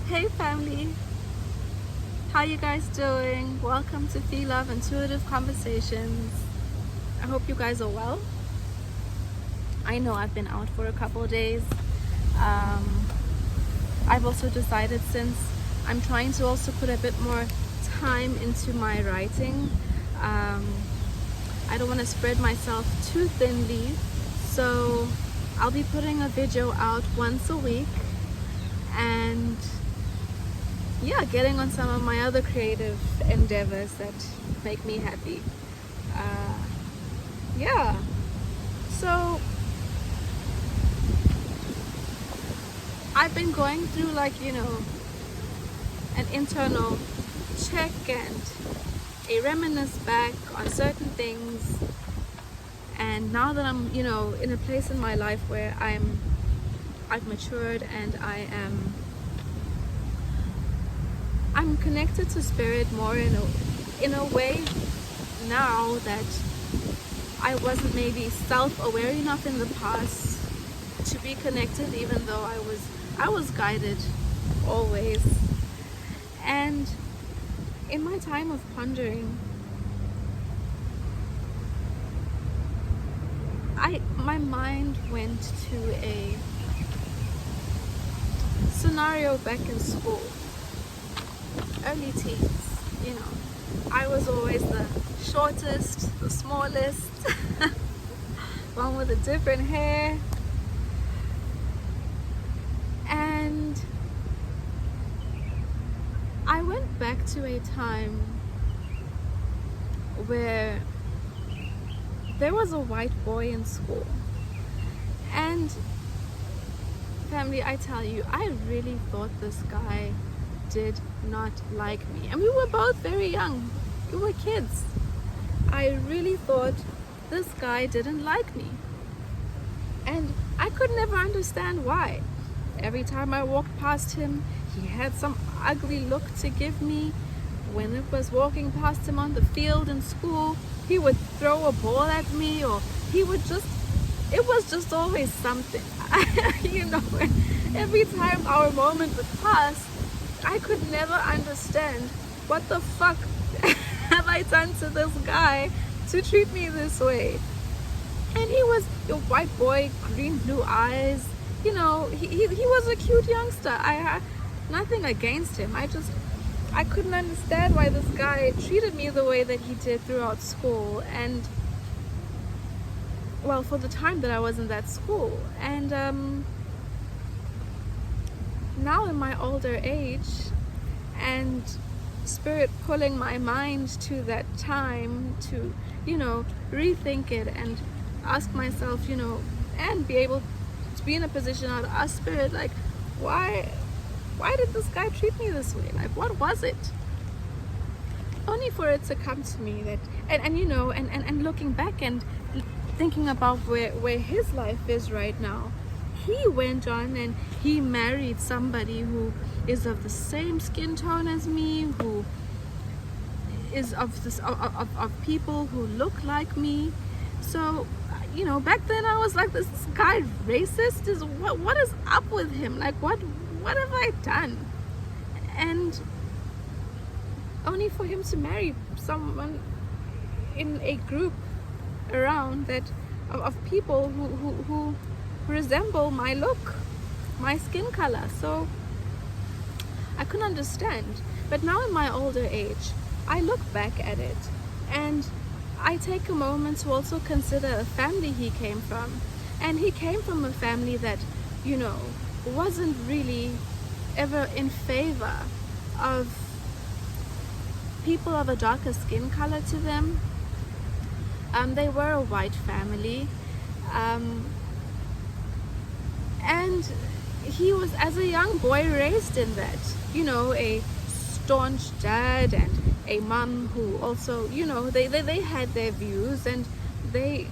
Hey family, how you guys doing? Welcome to Phie.Love Intuitive Conversations. I hope you guys are well. I know I've been out for a couple of days. I've also decided, since I'm trying to also put a bit more time into my writing, I don't want to spread myself too thinly, so I'll be putting a video out once a week and getting on some of my other creative endeavors that make me happy. So I've been going through an internal check and a reminisce back on certain things, and now that I'm in a place in my life where I've matured and I'm connected to spirit more in a way now that I wasn't maybe self-aware enough in the past to be connected, even though I was guided always. And in my time of pondering, my mind went to a scenario back in school, early teens. I was always the shortest, the smallest, one with a different hair. And I went back to a time where there was a white boy in school. And family, I tell you, I really thought this guy did not like me. And we were both very young. We were kids. I really thought this guy didn't like me. And I could never understand why. Every time I walked past him, he had some ugly look to give me. When I was walking past him on the field in school, he would throw a ball at me, or it was just always something. Every time our moment would pass, I could never understand what the fuck have I done to this guy to treat me this way. And he was a white boy, green blue eyes. He was a cute youngster. I had nothing against him. I couldn't understand why this guy treated me the way that he did throughout school, and well, for the time that I was in that school. And now in my older age, and spirit pulling my mind to that time to rethink it and ask myself, and be able to be in a position to ask spirit, like, why did this guy treat me this way? Like, what was it? Only for it to come to me that, and looking back and thinking about where his life is right now, he went on and he married somebody who is of the same skin tone as me, who is of people who look like me. So back then I was like, this guy racist? What is up with him? Like, what have I done? And only for him to marry someone in a group around that of people who resemble my look, my skin color. So I couldn't understand. But now in my older age, I look back at it and I take a moment to also consider the family he came from. And he came from a family that wasn't really ever in favor of people of a darker skin color to them. They were a white family, and he was, as a young boy, raised in that, a staunch dad and a mom who also, they had their views, and they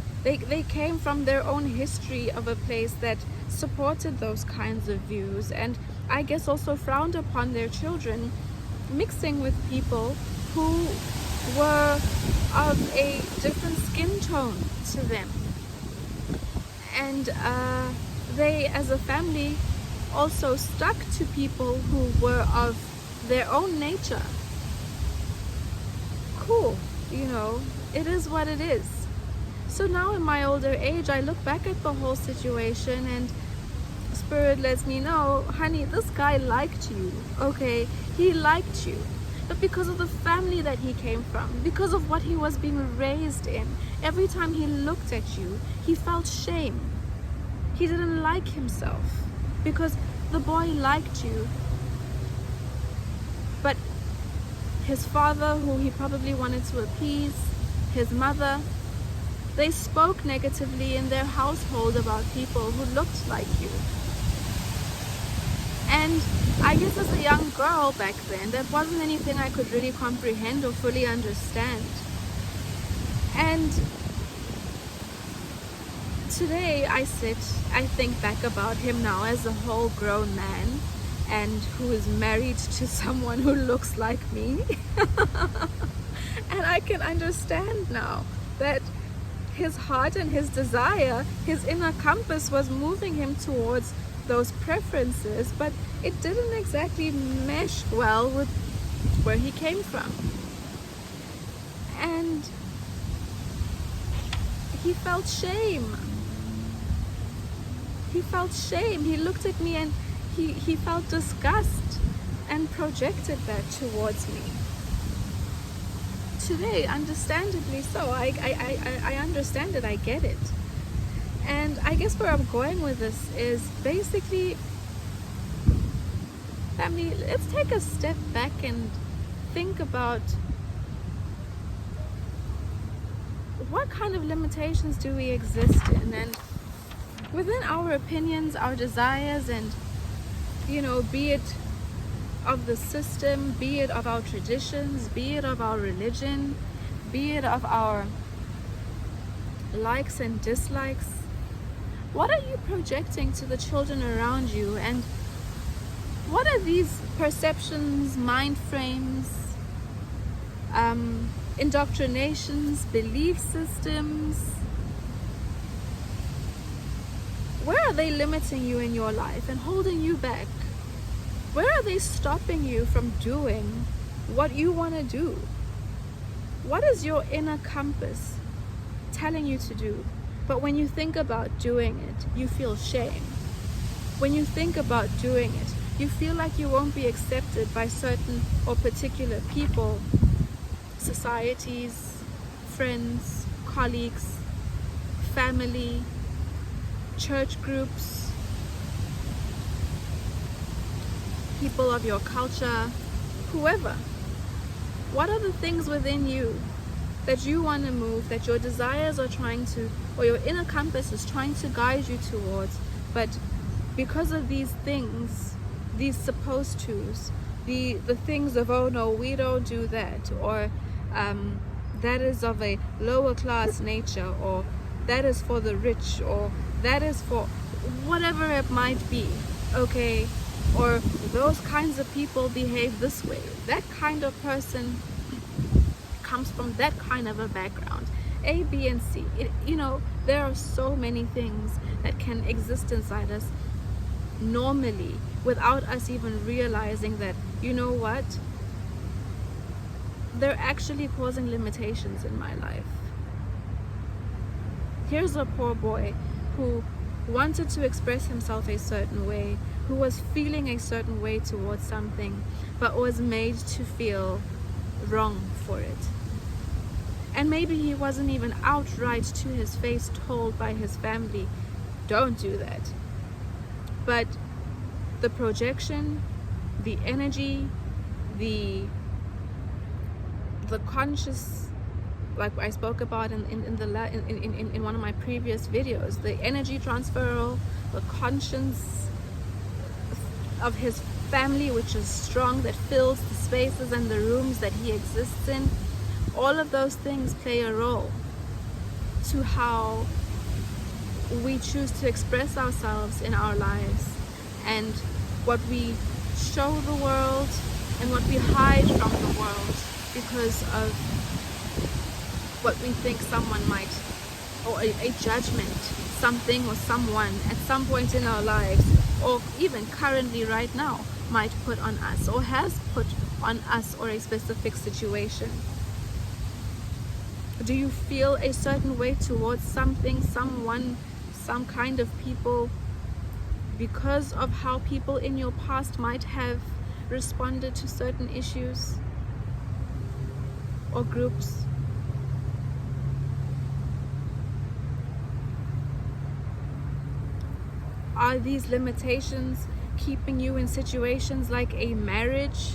came from their own history of a place that supported those kinds of views, and I guess also frowned upon their children mixing with people who were of a different skin tone to them. And they, as a family, also stuck to people who were of their own nature. Cool, it is what it is. So now in my older age, I look back at the whole situation and Spirit lets me know, honey, this guy liked you, okay? He liked you. But because of the family that he came from, because of what he was being raised in, every time he looked at you, he felt shame. He didn't like himself because the boy liked you. But his father, who he probably wanted to appease, his mother, they spoke negatively in their household about people who looked like you. And I guess as a young girl back then, that wasn't anything I could really comprehend or fully understand. And today I think back about him now as a whole grown man and who is married to someone who looks like me. And I can understand now that his heart and his desire, his inner compass was moving him towards those preferences, but it didn't exactly mesh well with where he came from. And he felt shame. He felt shame. He looked at me and he felt disgust and projected that towards me. Today, understandably so, I understand it, I get it. And I guess where I'm going with this is basically, family, let's take a step back and think about what kind of limitations do we exist in, and within our opinions, our desires, and be it of the system, be it of our traditions, be it of our religion, be it of our likes and dislikes. What are you projecting to the children around you, and what are these perceptions, mind frames, indoctrinations, belief systems? Where are they limiting you in your life and holding you back? Where are they stopping you from doing what you want to do? What is your inner compass telling you to do? But when you think about doing it, you feel shame. When you think about doing it, you feel like you won't be accepted by certain or particular people, societies, friends, colleagues, family, church groups, people of your culture, whoever. What are the things within you that you want to move, that your desires are trying to, or your inner compass is trying to guide you towards, but because of these things, these supposed tos, the things of, oh no, we don't do that, or that is of a lower class nature, or that is for the rich, or that is for whatever it might be, okay? Or those kinds of people behave this way. That kind of person comes from that kind of a background. A, B, and C. There are so many things that can exist inside us normally without us even realizing that, what? They're actually causing limitations in my life. Here's a poor boy who wanted to express himself a certain way, who was feeling a certain way towards something, but was made to feel wrong for it. And maybe he wasn't even outright to his face told by his family, don't do that. But the projection, the energy, the conscious, like I spoke about in one of my previous videos, the energy transferal, the conscience of his family, which is strong, that fills the spaces and the rooms that he exists in, all of those things play a role to how we choose to express ourselves in our lives, and what we show the world and what we hide from the world because of what we think someone might, or a judgment something or someone at some point in our lives, or even currently right now, might put on us or has put on us, or a specific situation? Do you feel a certain way towards something, someone, some kind of people, because of how people in your past might have responded to certain issues or groups? Are these limitations keeping you in situations like a marriage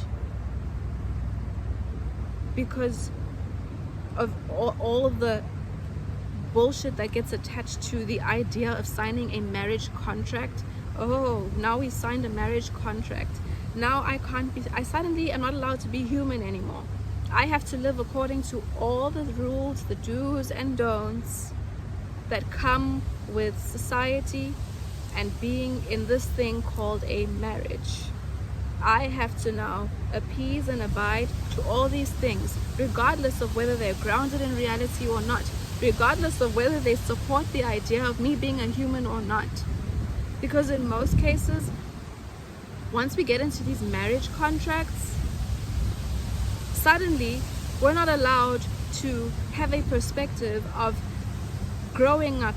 because of all of the bullshit that gets attached to the idea of signing a marriage contract? Oh, now we signed a marriage contract. Now I suddenly am not allowed to be human anymore. I have to live according to all the rules, the do's and don'ts that come with society and being in this thing called a marriage. I have to now appease and abide to all these things, regardless of whether they're grounded in reality or not, regardless of whether they support the idea of me being a human or not. Because in most cases, once we get into these marriage contracts, suddenly we're not allowed to have a perspective of growing up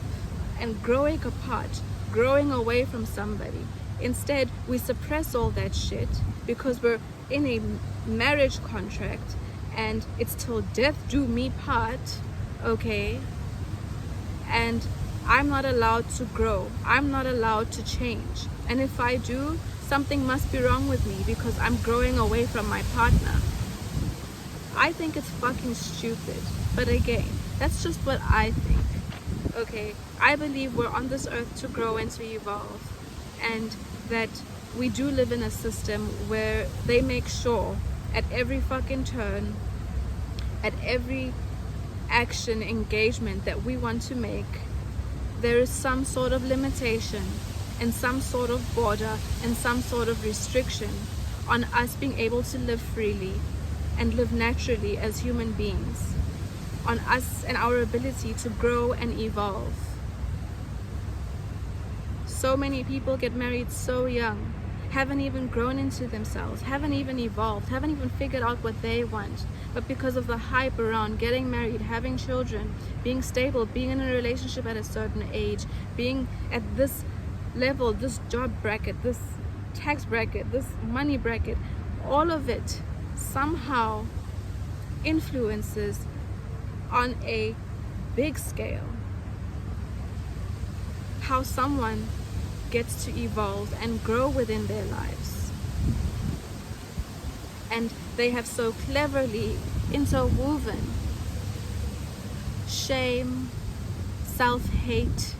and growing apart, growing away from somebody. Instead, we suppress all that shit because we're in a marriage contract and it's till death do me part, okay? And I'm not allowed to grow. I'm not allowed to change. And if I do, something must be wrong with me because I'm growing away from my partner. I think it's fucking stupid. But again, that's just what I think. Okay, I believe we're on this earth to grow and to evolve, and that we do live in a system where they make sure at every fucking turn, at every action engagement that we want to make, there is some sort of limitation and some sort of border and some sort of restriction on us being able to live freely and live naturally as human beings, on us and our ability to grow and evolve. So many people get married so young, haven't even grown into themselves, haven't even evolved, haven't even figured out what they want. But because of the hype around getting married, having children, being stable, being in a relationship at a certain age, being at this level, this job bracket, this tax bracket, this money bracket, all of it somehow influences on a big scale how someone gets to evolve and grow within their lives. And they have so cleverly interwoven shame, self-hate,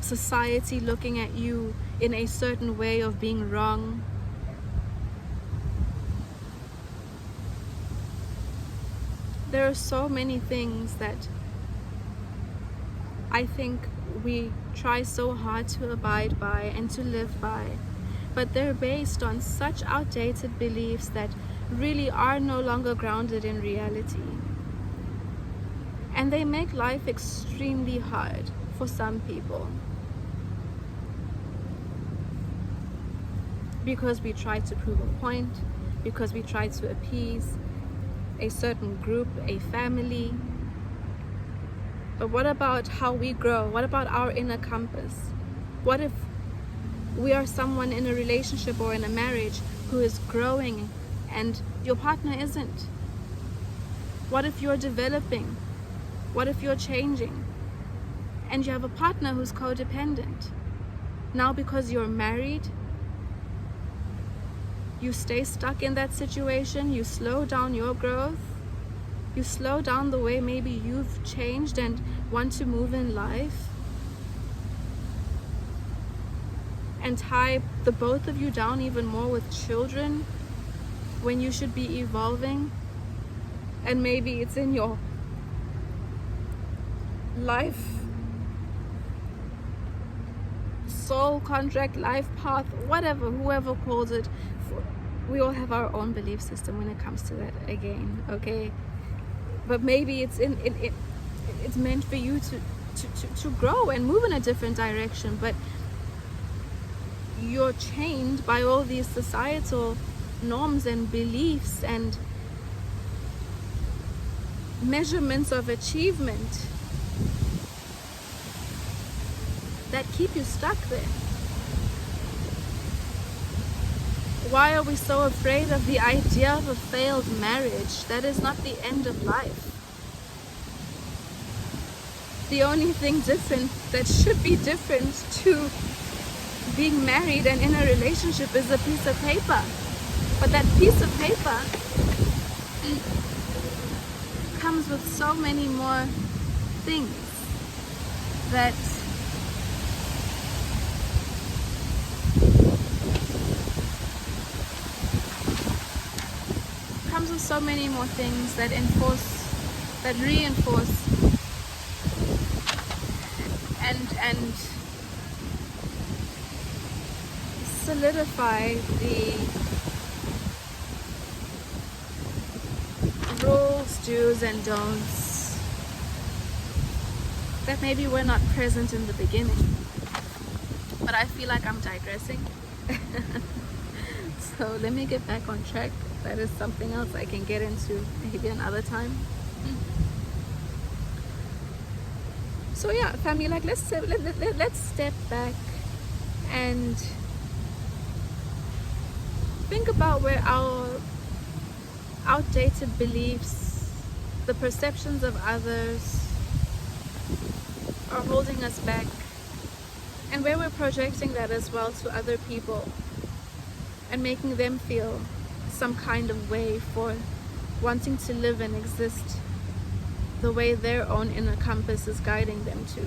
society looking at you in a certain way of being wrong. There are so many things that I think we try so hard to abide by and to live by, but they're based on such outdated beliefs that really are no longer grounded in reality. And they make life extremely hard for some people, because we try to prove a point, because we try to appease a certain group, a family. But what about how we grow? What about our inner compass? What if we are someone in a relationship or in a marriage who is growing and your partner isn't? What if you're developing? What if you're changing and you have a partner who's codependent? Now because you're married, you stay stuck in that situation, you slow down your growth, you slow down the way maybe you've changed and want to move in life, and tie the both of you down even more with children when you should be evolving. And maybe it's in your life soul contract, life path, whatever, whoever calls it. We all have our own belief system when it comes to that, again, okay? But maybe it's it's meant for you to grow and move in a different direction, but you're chained by all these societal norms and beliefs and measurements of achievement that keep you stuck there. Why are we so afraid of the idea of a failed marriage? That is not the end of life. The only thing different that should be different to being married and in a relationship is a piece of paper. But that piece of paper comes with so many more things that reinforce and solidify the rules, do's and don'ts that maybe were not present in the beginning. But I feel like I'm digressing. So let me get back on track. That is something else I can get into maybe another time. So yeah, family, like let's step back and think about where our outdated beliefs, the perceptions of others are holding us back, and where we're projecting that as well to other people and making them feel some kind of way for wanting to live and exist the way their own inner compass is guiding them to.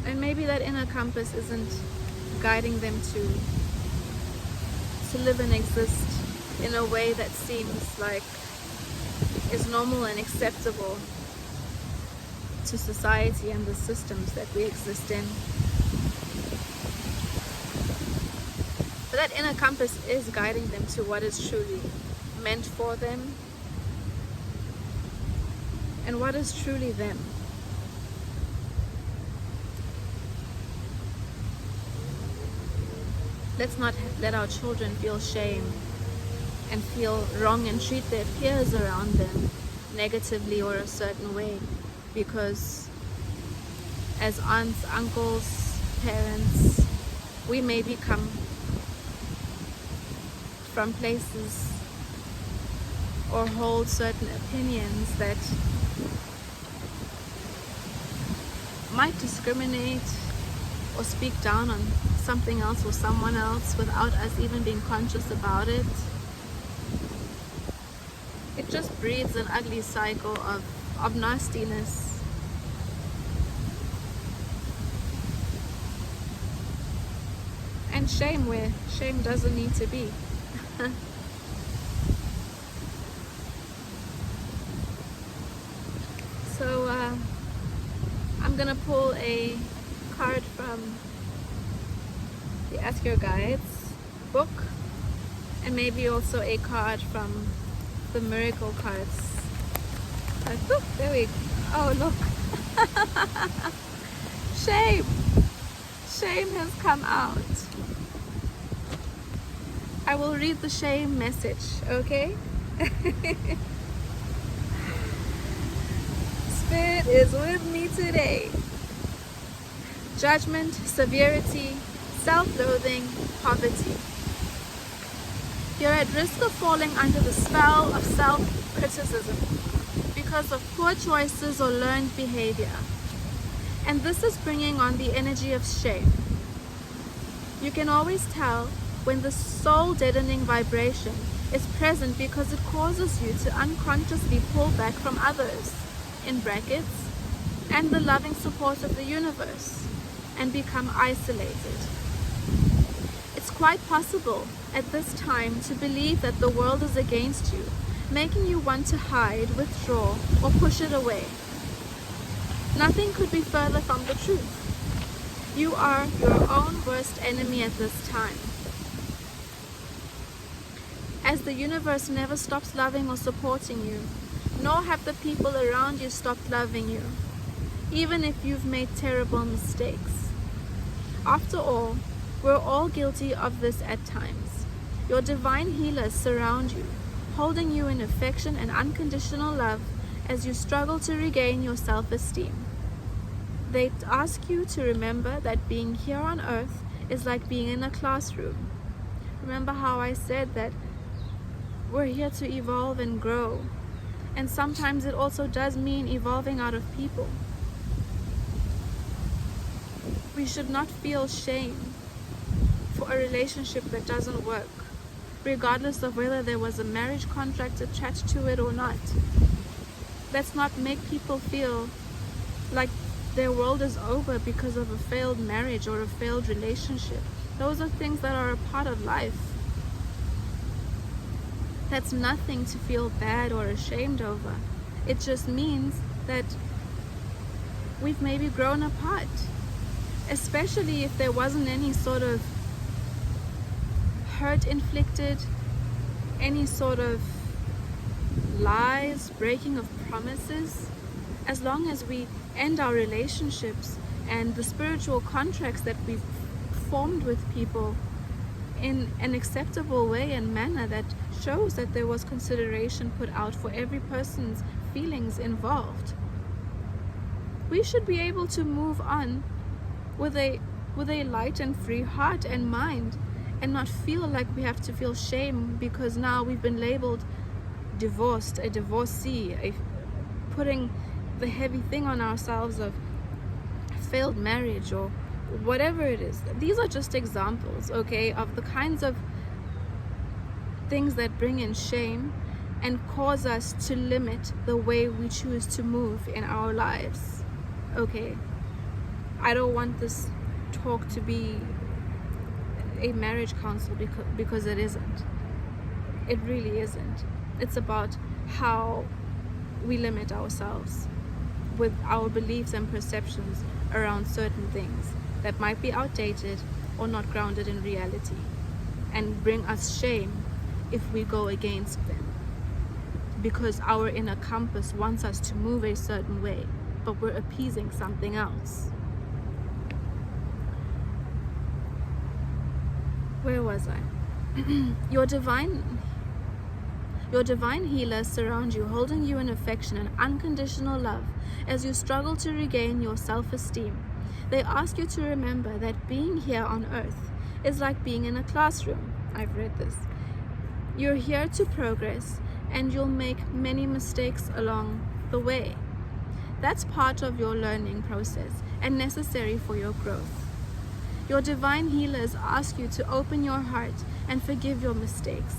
And maybe that inner compass isn't guiding them to live and exist in a way that seems like is normal and acceptable to society and the systems that we exist in. But that inner compass is guiding them to what is truly meant for them and what is truly them. Let's not let our children feel shame and feel wrong and treat their peers around them negatively or a certain way, because as aunts, uncles, parents, we may become from places or hold certain opinions that might discriminate or speak down on something else or someone else without us even being conscious about it. It just breeds an ugly cycle of nastiness. And shame where shame doesn't need to be. So I'm gonna pull a card from the Ask Your Guides book, and maybe also a card from the Miracle cards. Like, look, there we go. Oh, look. Shame. Shame has come out. I will read the shame message, okay? Spirit is with me today. Judgment, severity, self-loathing, poverty. You're at risk of falling under the spell of self-criticism because of poor choices or learned behavior. And this is bringing on the energy of shame. You can always tell when the soul-deadening vibration is present because it causes you to unconsciously pull back from others, in brackets, and the loving support of the universe, and become isolated. It's quite possible at this time to believe that the world is against you, making you want to hide, withdraw, or push it away. Nothing could be further from the truth. You are your own worst enemy at this time. as the universe never stops loving or supporting you, nor have the people around you stopped loving you, even if you've made terrible mistakes. After all, we're all guilty of this at times. Your divine healers surround you, holding you in affection and unconditional love as you struggle to regain your self-esteem. They ask you to remember that being here on earth is like being in a classroom. Remember how I said that we're here to evolve and grow, and sometimes it also does mean evolving out of people. We should not feel shame for a relationship that doesn't work, regardless of whether there was a marriage contract attached to it or not. Let's not make people feel like their world is over because of a failed marriage or a failed relationship. Those are things that are a part of life. That's nothing to feel bad or ashamed over. It just means that we've maybe grown apart, especially if there wasn't any sort of hurt inflicted, any sort of lies, breaking of promises. As long as we end our relationships and the spiritual contracts that we've formed with people in an acceptable way and manner that shows that there was consideration put out for every person's feelings involved, we should be able to move on with a light and free heart and mind, and not feel like we have to feel shame because now we've been labeled divorced, a divorcee, putting the heavy thing on ourselves of failed marriage or whatever it is. These are just examples, okay, of the kinds of things that bring in shame and cause us to limit the way we choose to move in our lives. Okay, I don't want this talk to be a marriage counsel because it isn't. It really isn't. It's about how we limit ourselves with our beliefs and perceptions around certain things that might be outdated or not grounded in reality, and bring us shame if we go against them, because our inner compass wants us to move a certain way, but we're appeasing something else. Where was I? Your divine healers surround you, holding you in affection and unconditional love as you struggle to regain your self-esteem. They ask you to remember that being here on earth is like being in a classroom. I've read this. You're here to progress, and you'll make many mistakes along the way. That's part of your learning process and necessary for your growth. Your divine healers ask you to open your heart and forgive your mistakes.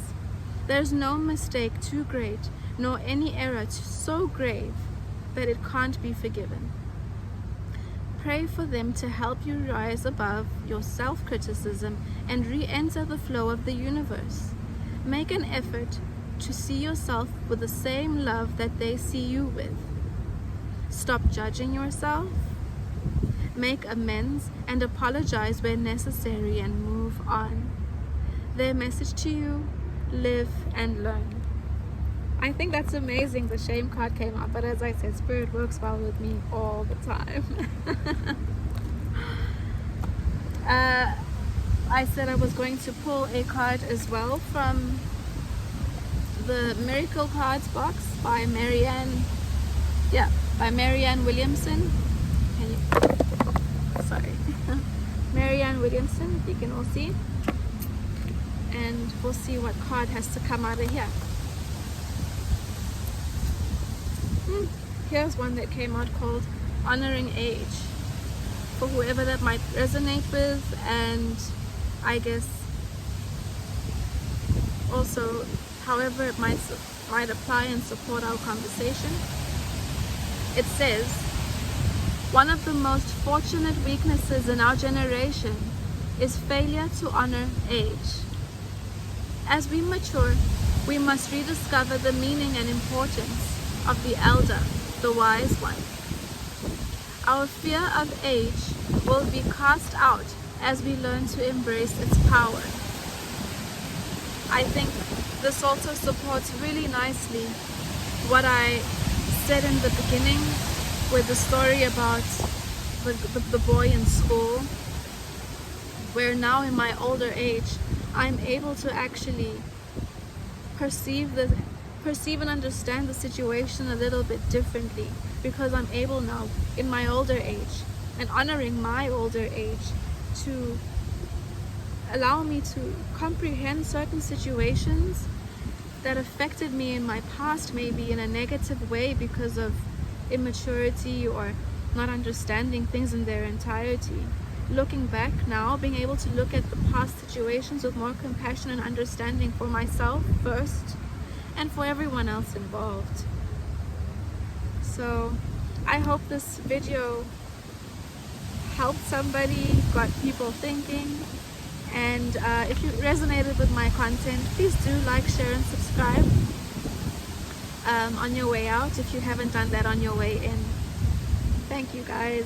There's no mistake too great, nor any error so grave that it can't be forgiven. Pray for them to help you rise above your self-criticism and re-enter the flow of the universe. Make an effort to see yourself with the same love that they see you with. Stop judging yourself. Make amends and apologize where necessary and move on. Their message to you: live and learn. I think that's amazing. The shame card came out, but as I said, Spirit works well with me all the time. I said I was going to pull a card as well from the Miracle Cards box by Marianne Williamson. Marianne Williamson, if you can all see. And we'll see what card has to come out of here. Here's one that came out called Honoring Age, for whoever that might resonate with, and I guess also however it might apply and support our conversation. It says, one of the most fortunate weaknesses in our generation is failure to honor age. As we mature, we must rediscover the meaning and importance of the elder, the wise one. Our fear of age will be cast out as we learn to embrace its power. I think this also supports really nicely what I said in the beginning with the story about the boy in school, where now in my older age I'm able to actually perceive and understand the situation a little bit differently, because I'm able now in my older age and honoring my older age to allow me to comprehend certain situations that affected me in my past, maybe in a negative way because of immaturity or not understanding things in their entirety. Looking back now, being able to look at the past situations with more compassion and understanding for myself first and for everyone else involved. So I hope this video helped somebody, got people thinking. And if you resonated with my content, please do like, share, and subscribe on your way out if you haven't done that on your way in. Thank you, guys.